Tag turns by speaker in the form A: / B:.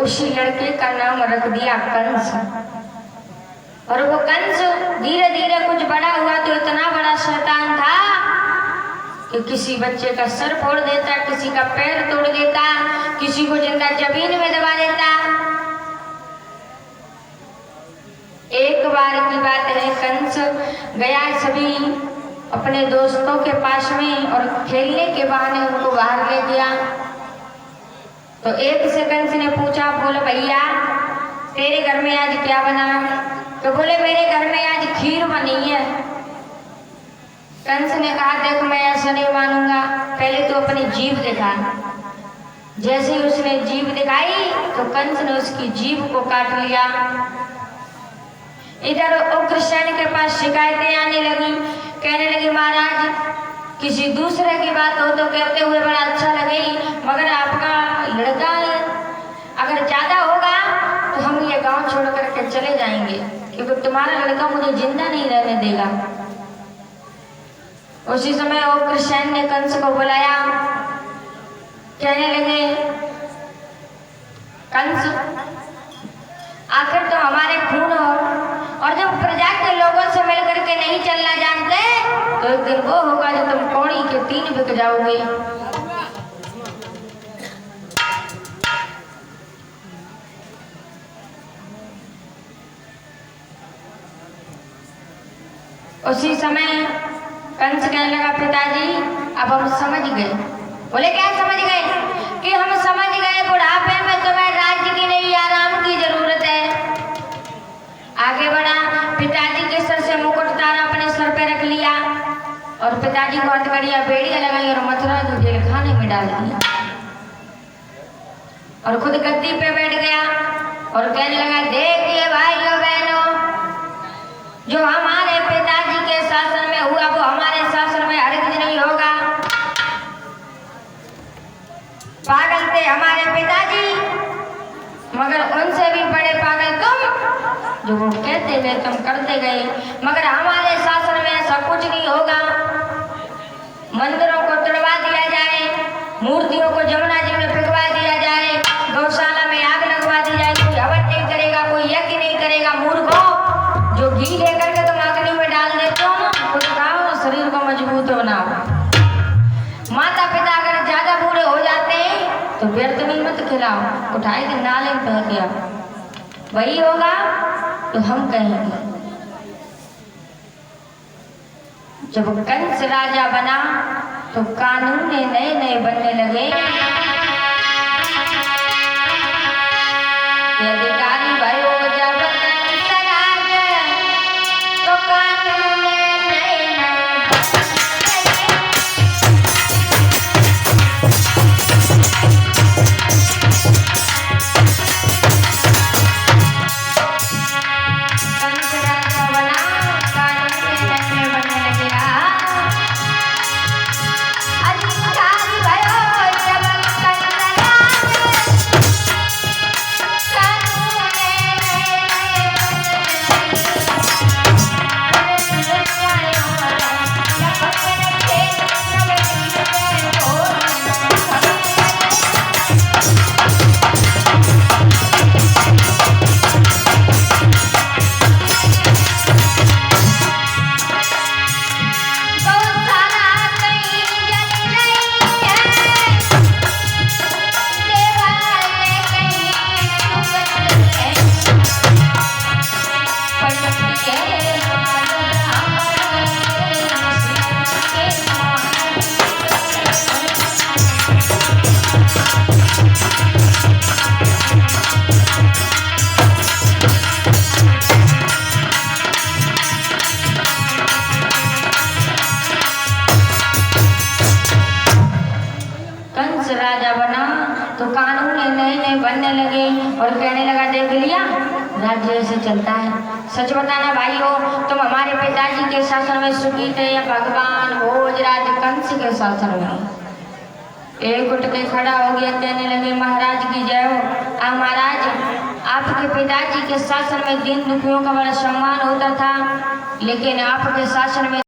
A: उसी लड़के का नाम रख दिया कंस। और वो कंस धीरे धीरे कुछ बड़ा हुआ तो इतना बड़ा शैतान था कि किसी बच्चे का सर फोड़ देता, किसी का पैर तोड़ देता, किसी को जिंदा जमीन में दबा देता। एक बार की बात है, कंस गया सभी अपने दोस्तों के पास में और खेलने के बहाने उनको बाहर ले गया। तो एक से कंस ने पूछा, बोले भैया तेरे घर में आज क्या बना? तो बोले मेरे घर में आज खीर बनी है। कंस ने कहा देख मैं ऐसा नहीं मानूंगा, पहले तो अपनी जीभ दिखा। जैसे ही उसने जीभ दिखाई तो कंस ने उसकी जीभ को काट लिया। इधर उग्रसेन के पास शिकायतें आने लगी, कहने लगी महाराज किसी दूसरे की बात हो तो कहते हुए बड़ा अच्छा लगेगी, मगर आपका लड़का अगर ज्यादा होगा तो हम ये गांव छोड़ करके चले जाएंगे, क्योंकि तुम्हारा लड़का मुझे जिंदा नहीं रहने देगा। उसी समय उग्रसेन ने कंस को बुलाया, कहने लगे कंस आखिर तो हमारे खून हो, और जब प्रजा के लोगों से मिलकर के नहीं चलना जानते तो एक दिन वो होगा जो तुम कौड़ी के 3 बिक जाओगे। उसी समय कंस कहने लगा पिताजी अब हम समझ गए। बोले क्या समझ गए? कि हम समझ गए बुढ़ापे में तुम्हें राज्य की नहीं आराम की जरूरत है। आगे बढ़ा, पिताजी के सर से मुकुट तारा अपने सर पे रख लिया और पिताजी को हथकड़ियां बेड़ियां लगाई और मथुरा को जेल खाने में डाल दिया और खुद गद्दी पे बैठ गया और कहने लगा देखिए भाइयों बहनों, जो हमारे पिताजी के शासन में हुआ वो हमारे शासन में हरगिज नहीं होगा। पागल थे हमारे पिताजी, मगर उनसे भी बड़े पागल तुम, जो वो कहते गए तुम करते गए, मगर हमारे शासन में ऐसा कुछ नहीं होगा। मंदिरों को तोड़वा दिया जाए, मूर्तियों को जमुना जी में फेंकवा दिया जाए, गौशाला में आग लगवा दी जाए, कोई हवन नहीं करेगा, कोई यज्ञ नहीं करेगा। मूर्खों, जो घी लेकर के तुम अग्नि में डाल देते हो ना, खुद खाओ शरीर को मजबूत बनाओ। माता पिता अगर ज्यादा बूढ़े हो जाते हैं तो व्यर्थ में मत खिलाओ, उठाए के नाले में फेंक दिया, वही होगा तो हम कहेंगे। जब कंस राजा बना तो कानून नए नए बनने लगे। अधिकारी भाई हो जब कंस राजा तो कानून नए बनने लगे और कहने लगा देख लिया राज्य ऐसे चलता है। सच बताना भाइयों, तुम हमारे पिताजी के शासन में सुखी थे या भगवान भोजराज कंस के शासन में? एक उठ के खड़ा हो गया, कहने लगे महाराज की जय हो। महाराज, आपके पिताजी के शासन में दीन दुखियों का बड़ा सम्मान होता था, लेकिन आपके शासन में